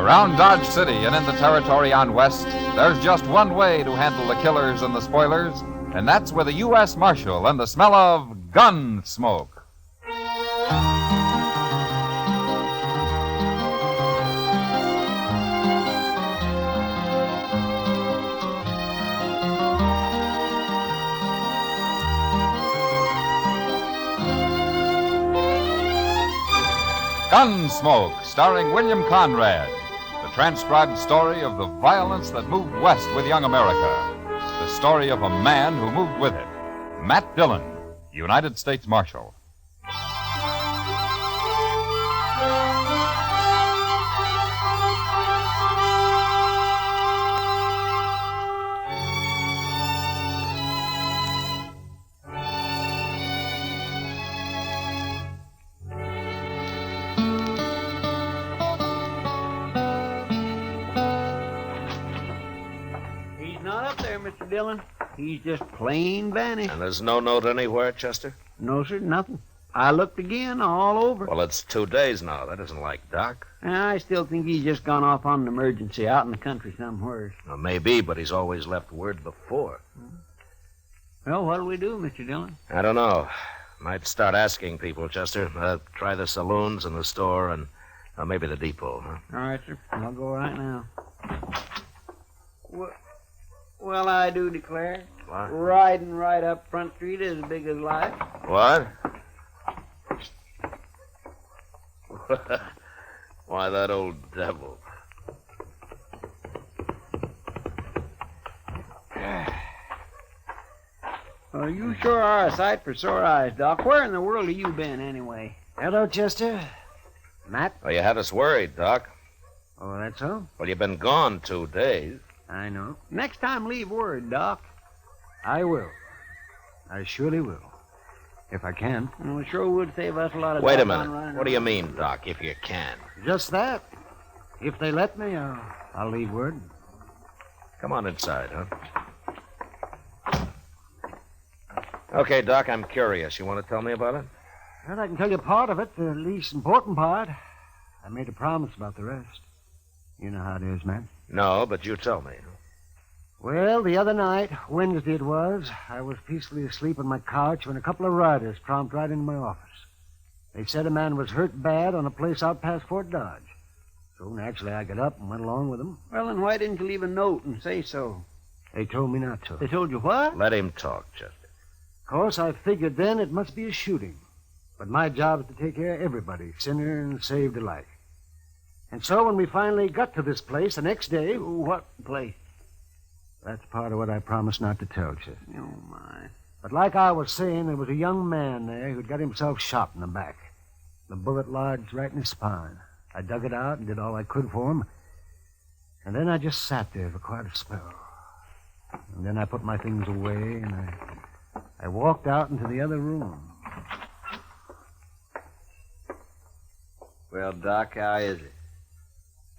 Around Dodge City and in the territory on West, there's just one way to handle the killers and the spoilers, and that's with a U.S. Marshal and the smell of Gunsmoke. Gunsmoke, starring William Conrad. The transcribed story of the violence that moved west with young America. The story of a man who moved with it. Matt Dillon, United States Marshal. Mr. Dillon. He's just plain vanished. And there's no note anywhere, Chester? No, sir, nothing. I looked again, all over. Well, it's 2 days now. That isn't like Doc. I still think he's just gone off on an emergency out in the country somewhere. Well, maybe, but he's always left word before. Well, what'll we do, Mr. Dillon? I don't know. Might start asking people, Chester. Try the saloons and the store and maybe the depot, huh? All right, sir. I'll go right now. Well, I do declare. What? Riding right up Front Street is as big as life. What? Why, that old devil. Well, you sure are a sight for sore eyes, Doc. Where in the world have you been, anyway? Hello, Chester. Matt? Well, you had us worried, Doc. Oh, that's so? Well, you've been gone 2 days. I know. Next time, leave word, Doc. I will. I surely will. If I can. Well, it sure would save us a lot of Wait a doggone minute. running What do you around. mean, Doc, if you can? Just that. If they let me, I'll leave word. Come on inside, huh? Okay, Doc, I'm curious. You want to tell me about it? Well, I can tell you part of it, the least important part. I made a promise about the rest. You know how it is, man. No, but you tell me. Well, the other night, Wednesday it was, I was peacefully asleep on my couch when a couple of riders tromped right into my office. They said a man was hurt bad on a place out past Fort Dodge. So naturally I got up and went along with them. Well, then why didn't you leave a note and say so? They told me not to. They told you what? Let him talk, Chester. Of course, I figured then it must be a shooting. But my job is to take care of everybody, sinner and saved alike. And so when we finally got to this place the next day... What place? That's part of what I promised not to tell, Chester. Oh, my. But like I was saying, there was a young man there who'd got himself shot in the back. The bullet lodged right in his spine. I dug it out and did all I could for him. And then I just sat there for quite a spell. And then I put my things away and I walked out into the other room. Well, Doc, how is it?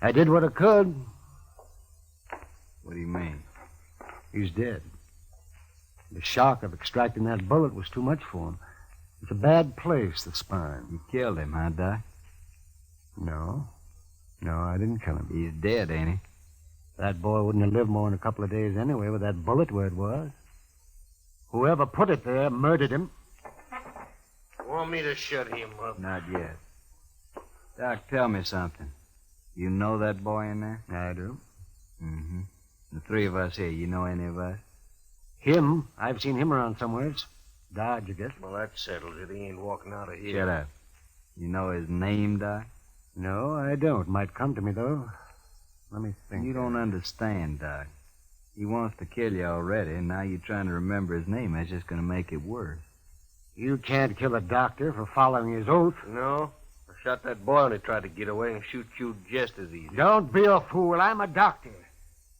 I did what I could. What do you mean? He's dead. The shock of extracting that bullet was too much for him. It's a bad place, the spine. You killed him, huh, Doc? No, I didn't kill him. He's dead, ain't he? That boy wouldn't have lived more than a couple of days anyway with that bullet where it was. Whoever put it there murdered him. Want me to shut him up? Not yet. Doc, tell me something. You know that boy in there? I do. Mm-hmm. The three of us here, you know any of us? Him? I've seen him around somewheres. Dodge, I guess. Well, that settles it. He ain't walking out of here. Shut up. You know his name, Doc? No, I don't. Might come to me, though. Let me think. You don't understand, Doc. He wants to kill you already, and now you're trying to remember his name. That's just going to make it worse. You can't kill a doctor for following his oath. No? I shot that boy when he tried to get away and shoot you just as easy. Don't be a fool. I'm a doctor.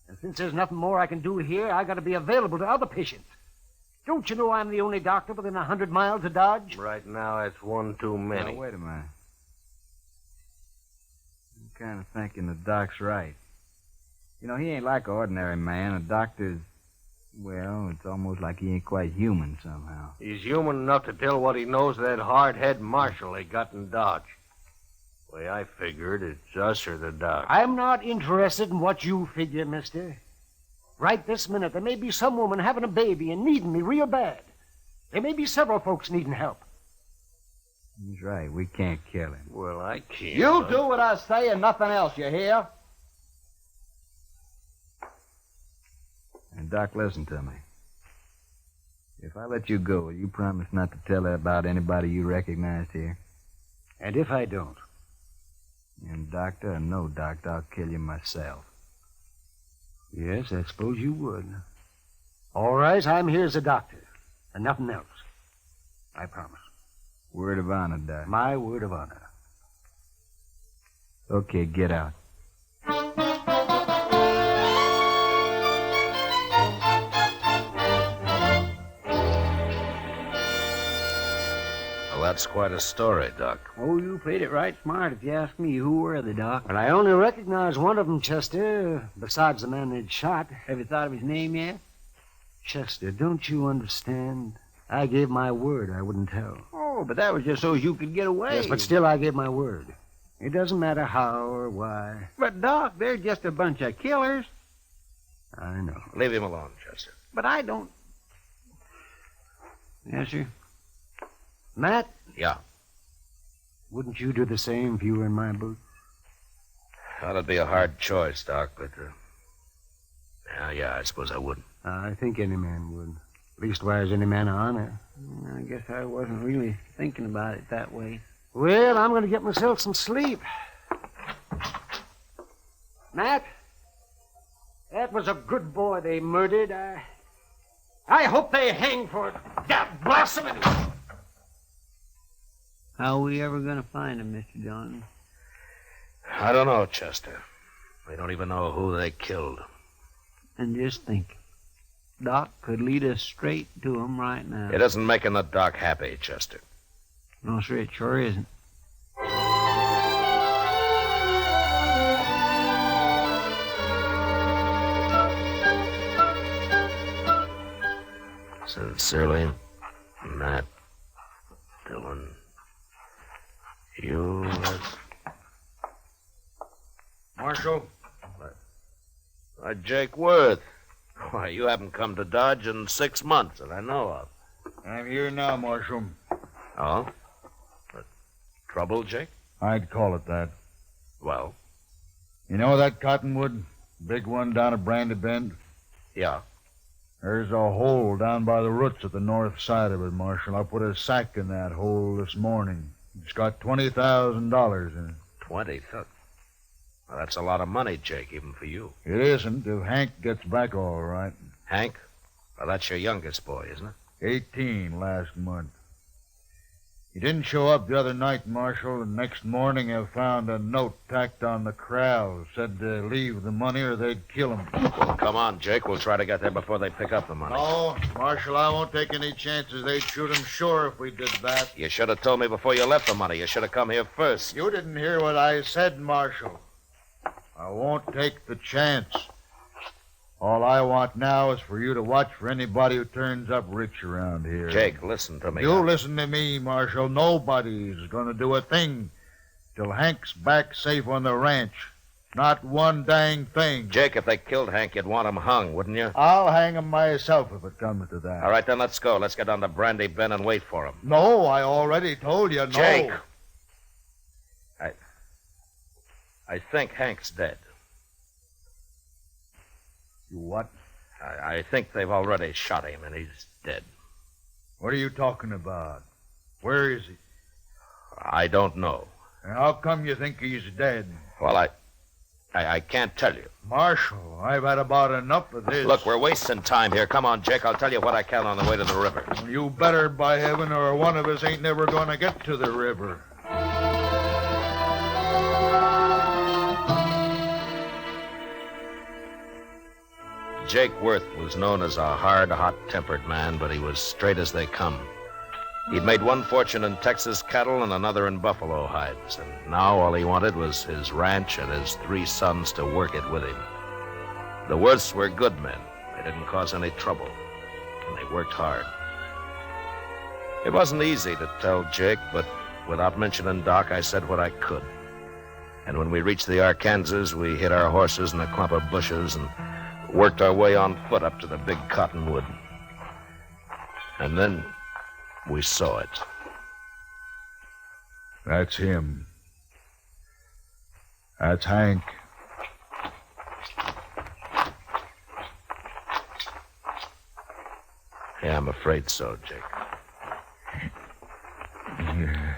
And since there's nothing more I can do here, I got to be available to other patients. Don't you know I'm the only doctor within 100 miles of Dodge? Right now, that's one too many. Now, wait a minute. I'm kind of thinking the Doc's right. You know, he ain't like an ordinary man. A doctor's, well, it's almost like he ain't quite human somehow. He's human enough to tell what he knows to that hard-head marshal they got in Dodge. Way I figured, it's us or the doc. I'm not interested in what you figure, mister. Right this minute, there may be some woman having a baby and needing me real bad. There may be several folks needing help. He's right. We can't kill him. Well, I can't. You do what I say and nothing else, you hear? And, Doc, listen to me. If I let you go, will you promise not to tell about anybody you recognized here? And if I don't? And doctor or no doctor, I'll kill you myself. Yes, I suppose you would. All right, I'm here as a doctor. And nothing else. I promise. Word of honor, Doc. My word of honor. Okay, get out. Well, that's quite a story, Doc. Oh, you played it right smart if you ask me. Who were they, Doc? But I only recognize one of them, Chester, besides the man they'd shot. Have you thought of his name yet? Chester, don't you understand? I gave my word I wouldn't tell. Oh, but that was just so you could get away. Yes, but still I gave my word. It doesn't matter how or why. But, Doc, they're just a bunch of killers. I know. Leave him alone, Chester. But I don't... Yes, sir? Matt? Yeah. Wouldn't you do the same if you were in my boots? That'd be a hard choice, Doc, but... Yeah, I suppose I would. I think any man would. Leastwise, any man of honor. I guess I wasn't really thinking about it that way. Well, I'm going to get myself some sleep. Matt, that was a good boy they murdered. I hope they hang for it. God bless him. How are we ever going to find him, Mr. John? I don't know, Chester. We don't even know who they killed. And just think, Doc could lead us straight to him right now. It isn't making the Doc happy, Chester. No, sir, it sure isn't. Sincerely, Matt Dillon. U.S. Marshal? Jake Worth. Why, you haven't come to Dodge in 6 months that I know of. I'm here now, Marshal. Oh? Trouble, Jake? I'd call it that. Well? You know that cottonwood? Big one down at Brandy Bend? Yeah. There's a hole down by the roots at the north side of it, Marshal. I put a sack in that hole this morning. It's got $20,000 in it. 20? Well, that's a lot of money, Jake, even for you. It isn't if Hank gets back all right. Hank? Well, that's your youngest boy, isn't it? 18 last month. He didn't show up the other night, Marshal, and next morning I found a note tacked on the corral. Said to leave the money or they'd kill him. Well, come on, Jake. We'll try to get there before they pick up the money. No, Marshal, I won't take any chances. They'd shoot him sure if we did that. You should have told me before you left the money. You should have come here first. You didn't hear what I said, Marshal. I won't take the chance. All I want now is for you to watch for anybody who turns up rich around here. Jake, listen to me. You listen to me, Marshal. Nobody's going to do a thing till Hank's back safe on the ranch. Not one dang thing. Jake, if they killed Hank, you'd want him hung, wouldn't you? I'll hang him myself if it comes to that. All right, then let's go. Let's get down to Brandy Bend and wait for him. No, I already told you no. Jake! I think Hank's dead. You what? I think they've already shot him, and he's dead. What are you talking about? Where is he? I don't know. And how come you think he's dead? Well, I can't tell you. Marshal, I've had about enough of this. Look, we're wasting time here. Come on, Jake. I'll tell you what I can on the way to the river. You better, by heaven, or one of us ain't never going to get to the river. Jake Worth was known as a hard, hot-tempered man, but he was straight as they come. He'd made one fortune in Texas cattle and another in buffalo hides, and now all he wanted was his ranch and his 3 sons to work it with him. The Worths were good men. They didn't cause any trouble, and they worked hard. It wasn't easy to tell Jake, but without mentioning Doc, I said what I could. And when we reached the Arkansas, we hid our horses in a clump of bushes and worked our way on foot up to the big cottonwood. And then we saw it. That's him. That's Hank. Yeah, I'm afraid so, Jake. Yeah.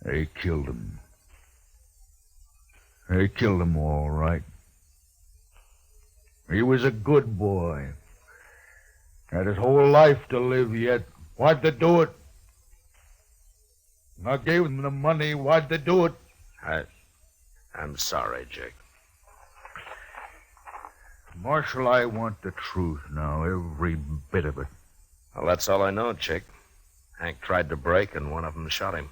They killed him. They killed him all right. He was a good boy. Had his whole life to live yet. Why'd they do it? I gave them the money. Why'd they do it? I'm sorry, Jake. Marshal, I want the truth now, every bit of it. Well, that's all I know, Jake. Hank tried to break, and one of them shot him.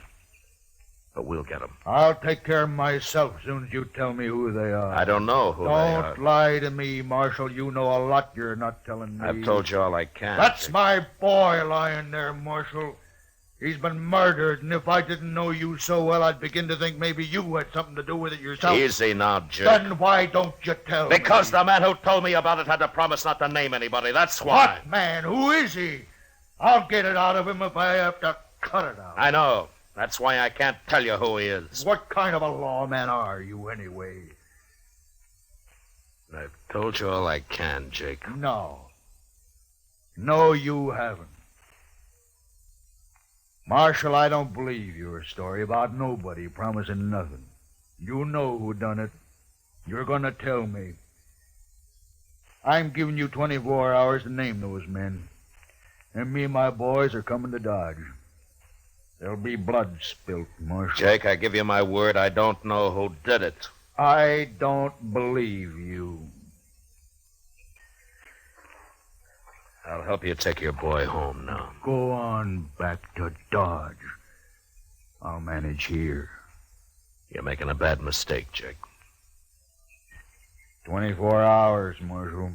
But we'll get him. I'll take care of myself as soon as you tell me who they are. I don't know who they are. Don't lie to me, Marshal. You know a lot you're not telling me. I've told you all I can. That's Jake. my boy lying there, Marshal. He's been murdered, and if I didn't know you so well, I'd begin to think maybe you had something to do with it yourself. Easy now, Jake. Then why don't you tell me? Because the man who told me about it had to promise not to name anybody. That's why. What man? Who is he? I'll get it out of him if I have to cut it out. I know. That's why I can't tell you who he is. What kind of a lawman are you, anyway? I've told you all I can, Jake. No. No, you haven't. Marshal, I don't believe your story about nobody promising nothing. You know who done it. You're going to tell me. I'm giving you 24 hours to name those men. And me and my boys are coming to Dodge. There'll be blood spilt, Marshal. Jake, I give you my word, I don't know who did it. I don't believe you. I'll help you take your boy home now. Go on back to Dodge. I'll manage here. You're making a bad mistake, Jake. 24 hours, Marshal.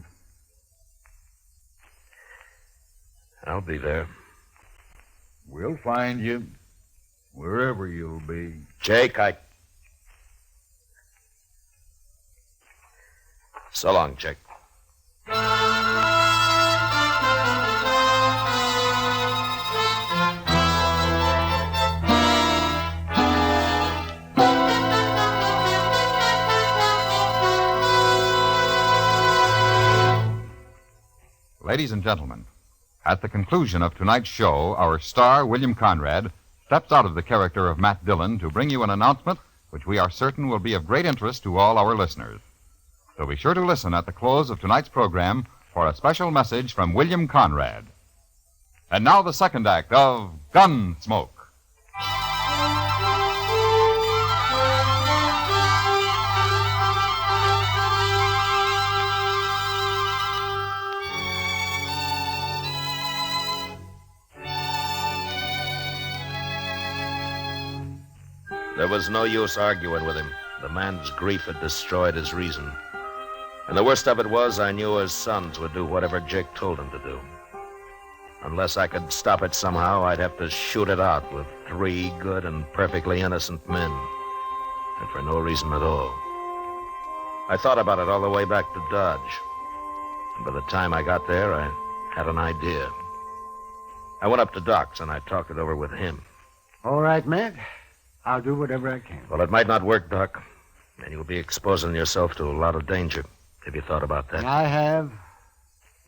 I'll be there. We'll find you, wherever you'll be. Jake, So long, Jake. Ladies and gentlemen, at the conclusion of tonight's show, our star, William Conrad, steps out of the character of Matt Dillon to bring you an announcement which we are certain will be of great interest to all our listeners. So be sure to listen at the close of tonight's program for a special message from William Conrad. And now the second act of Gunsmoke. There was no use arguing with him. The man's grief had destroyed his reason. And the worst of it was, I knew his sons would do whatever Jake told them to do. Unless I could stop it somehow, I'd have to shoot it out with 3 good and perfectly innocent men. And for no reason at all. I thought about it all the way back to Dodge. And by the time I got there, I had an idea. I went up to Doc's and I talked it over with him. All right, Matt. I'll do whatever I can. Well, it might not work, Doc. And you'll be exposing yourself to a lot of danger. Have you thought about that? I have.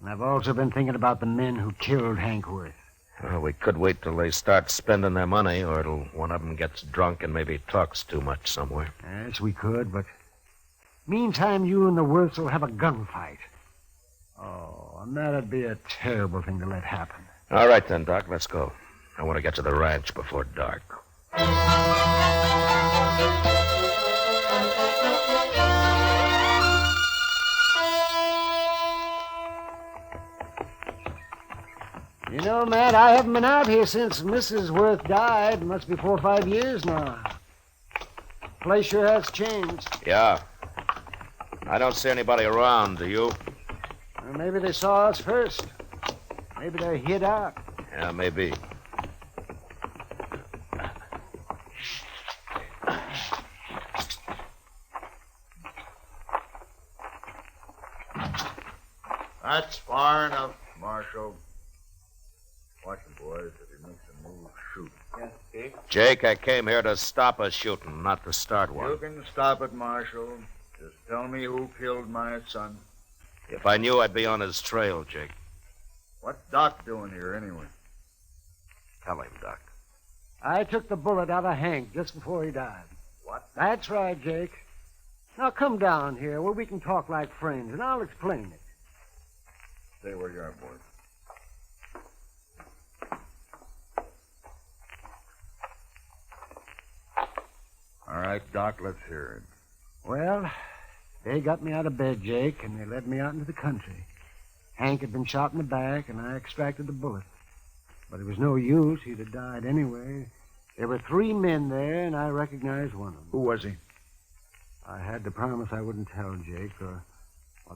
And I've also been thinking about the men who killed Hank Worth. Well, we could wait till they start spending their money, or till one of them gets drunk and maybe talks too much somewhere. Yes, we could, but meantime, you and the Worths will have a gunfight. Oh, and that'd be a terrible thing to let happen. All right, then, Doc, let's go. I want to get to the ranch before dark. You know, Matt, I haven't been out here since Mrs. Worth died. It must be 4 or 5 years now. Place sure has changed. Yeah. I don't see anybody around, do you? Well, maybe they saw us first. Maybe they're hid out. Yeah, maybe. Marshal. Watch him, boys. If he makes a move, shoot. Yes, Jake. Jake, I came here to stop a shooting, not to start one. You can stop it, Marshal. Just tell me who killed my son. If I knew, I'd be on his trail, Jake. What's Doc doing here, anyway? Tell him, Doc. I took the bullet out of Hank just before he died. What? That's right, Jake. Now come down here where we can talk like friends, and I'll explain it. Stay where you are, boys. All right, Doc, let's hear it. Well, they got me out of bed, Jake, and they led me out into the country. Hank had been shot in the back, and I extracted the bullet. But it was no use. He'd have died anyway. There were 3 men there, and I recognized one of them. Who was he? I had to promise I wouldn't tell, Jake, or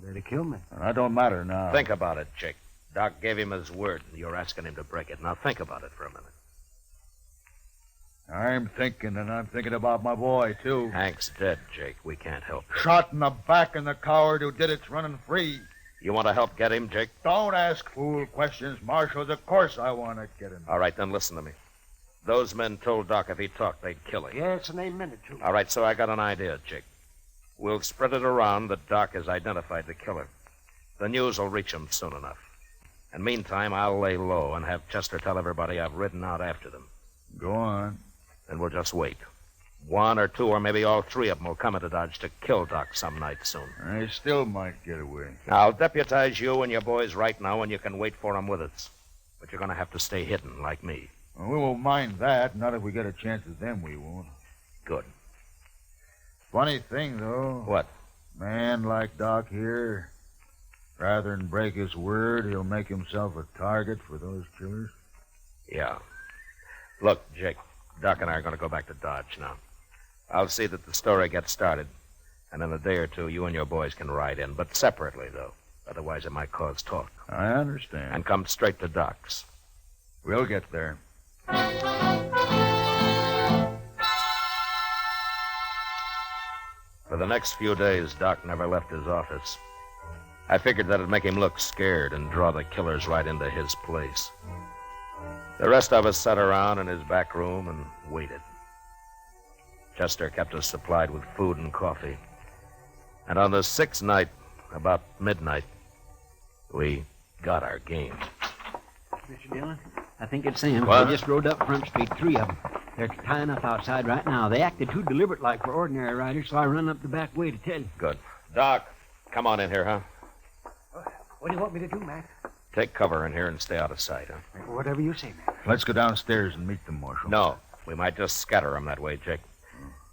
they'd have killed me. That don't matter now. Think about it, Jake. Doc gave him his word, and you're asking him to break it. Now think about it for a minute. I'm thinking, and I'm thinking about my boy, too. Hank's dead, Jake. We can't help him. Shot in the back, and the coward who did it's running free. You want to help get him, Jake? Don't ask fool questions, Marshals. Of course I want to get him. All right, then listen to me. Those men told Doc if he talked, they'd kill him. Yes, and they meant it, too. All right, so I got an idea, Jake. We'll spread it around that Doc has identified the killer. The news will reach him soon enough. And meantime, I'll lay low and have Chester tell everybody I've ridden out after them. Go on. Then we'll just wait. 1 or 2 or maybe all 3 of them will come into Dodge to kill Doc some night soon. I still might get away. Now, I'll deputize you and your boys right now, and you can wait for them with us. But you're going to have to stay hidden, like me. Well, we won't mind that. Not if we get a chance at them, we won't. Good. Funny thing, though. What? Man like Doc here, rather than break his word, he'll make himself a target for those killers. Yeah. Look, Jake, Doc and I are going to go back to Dodge now. I'll see that the story gets started, and in a day or 2, you and your boys can ride in, but separately, though. Otherwise, it might cause talk. I understand. And come straight to Doc's. We'll get there. For the next few days, Doc never left his office. I figured that'd make him look scared and draw the killers right into his place. The rest of us sat around in his back room and waited. Chester kept us supplied with food and coffee. And on the 6th night, about midnight, we got our game. Mr. Dillon, I think it's them. What? They just rode up Front Street, 3 of them. They're tying up outside right now. They acted too deliberate-like for ordinary riders, so I run up the back way to tell you. Good. Doc, come on in here, huh? What do you want me to do, Mac? Take cover in here and stay out of sight, huh? Whatever you say, Mac. Let's go downstairs and meet them, Marshal. No, we might just scatter them that way, Jake.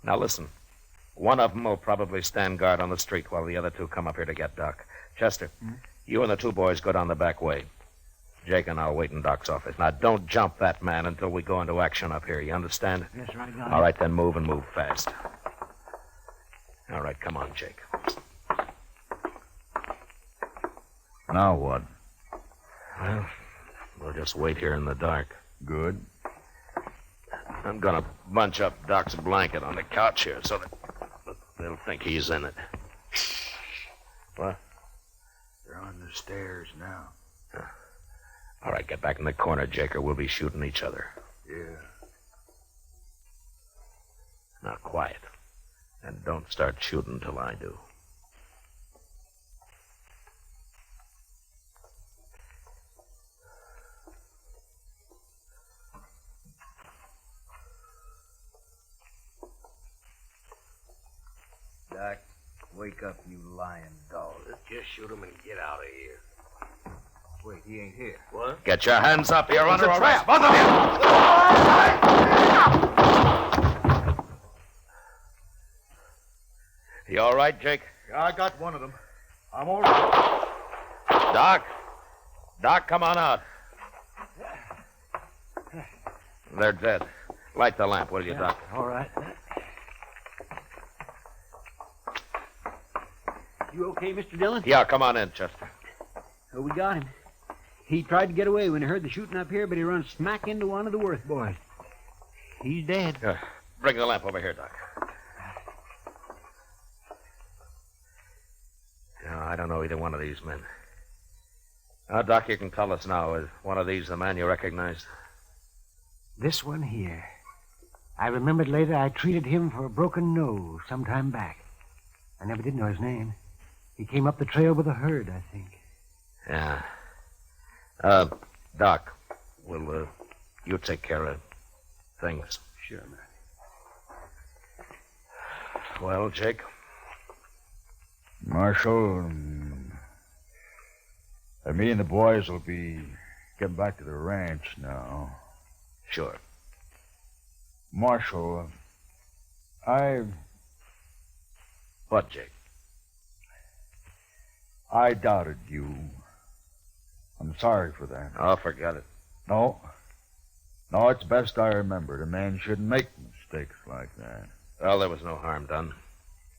Now listen. One of them will probably stand guard on the street while the other 2 come up here to get Doc. Chester, you and the 2 boys go down the back way. Jake and I'll wait in Doc's office. Now, don't jump that man until we go into action up here. You understand? Yes, sir, I got it. All right, then move and move fast. All right, come on, Jake. Now what? Well, we'll just wait here in the dark. Good. I'm going to bunch up Doc's blanket on the couch here so that they'll think he's in it. What? They're on the stairs now. All right, get back in the corner, Jake, or we'll be shooting each other. Yeah. Now, quiet. And don't start shooting till I do. Doc, wake up, you lying dog. Let's just shoot him and get out of here. Wait, he ain't here. What? Get your hands up. You're under arrest. Both of you. You all right, Jake? Yeah, I got one of them. I'm all right. Doc? Doc, come on out. They're dead. Light the lamp, will you, Doc? All right. You okay, Mr. Dillon? Yeah, come on in, Chester. Oh, we got him. He tried to get away when he heard the shooting up here, but he run smack into one of the Worth boys. He's dead. Bring the lamp over here, Doc. No, I don't know either one of these men. Now, Doc, you can tell us now. Is one of these the man you recognized? This one here. I remembered later I treated him for a broken nose some time back. I never did know his name. He came up the trail with a herd, I think. Yeah. Doc, will you take care of things? Sure, man. Well, Jake? Marshal, me and the boys will be getting back to the ranch now. Sure. Marshal, What, Jake? I doubted you. I'm sorry for that. Oh, forget it. No, it's best I remembered. A man shouldn't make mistakes like that. Well, there was no harm done.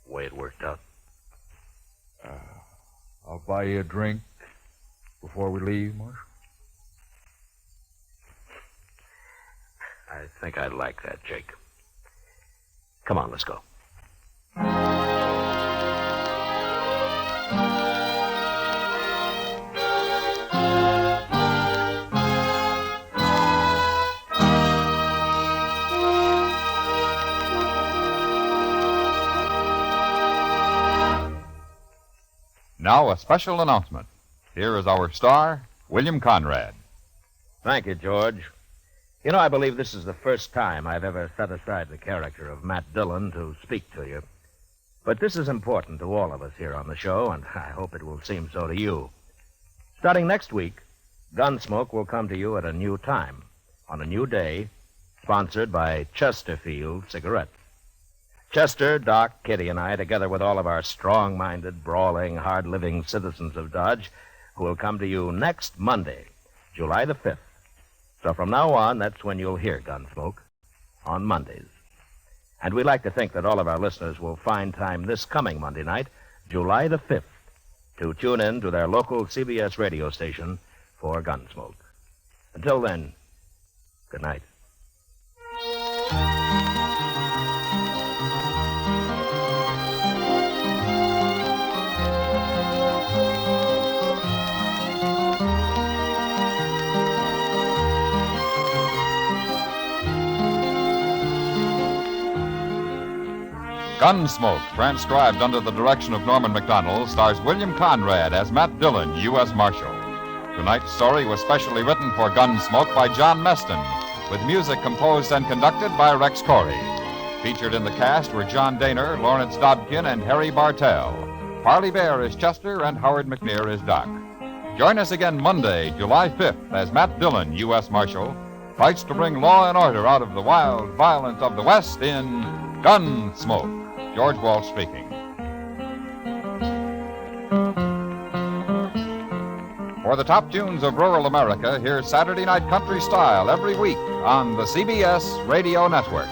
The way it worked out. I'll buy you a drink before we leave, Marshal. I think I'd like that, Jake. Come on, let's go. Now, a special announcement. Here is our star, William Conrad. Thank you, George. You know, I believe this is the first time I've ever set aside the character of Matt Dillon to speak to you. But this is important to all of us here on the show, and I hope it will seem so to you. Starting next week, Gunsmoke will come to you at a new time, on a new day, sponsored by Chesterfield Cigarettes. Chester, Doc, Kitty, and I, together with all of our strong-minded, brawling, hard-living citizens of Dodge, who will come to you next Monday, July the 5th. So from now on, that's when you'll hear Gunsmoke, on Mondays. And we like to think that all of our listeners will find time this coming Monday night, July the 5th, to tune in to their local CBS radio station for Gunsmoke. Until then, good night. Gunsmoke, transcribed under the direction of Norman Macdonnell, stars William Conrad as Matt Dillon, U.S. Marshal. Tonight's story was specially written for Gunsmoke by John Meston, with music composed and conducted by Rex Corey. Featured in the cast were John Dehner, Lawrence Dobkin, and Harry Bartell. Parley Baer is Chester, and Howard McNear is Doc. Join us again Monday, July 5th, as Matt Dillon, U.S. Marshal, fights to bring law and order out of the wild violence of the West in Gunsmoke. George Walsh speaking. For the top tunes of rural America, hear Saturday Night Country Style every week on the CBS Radio Network.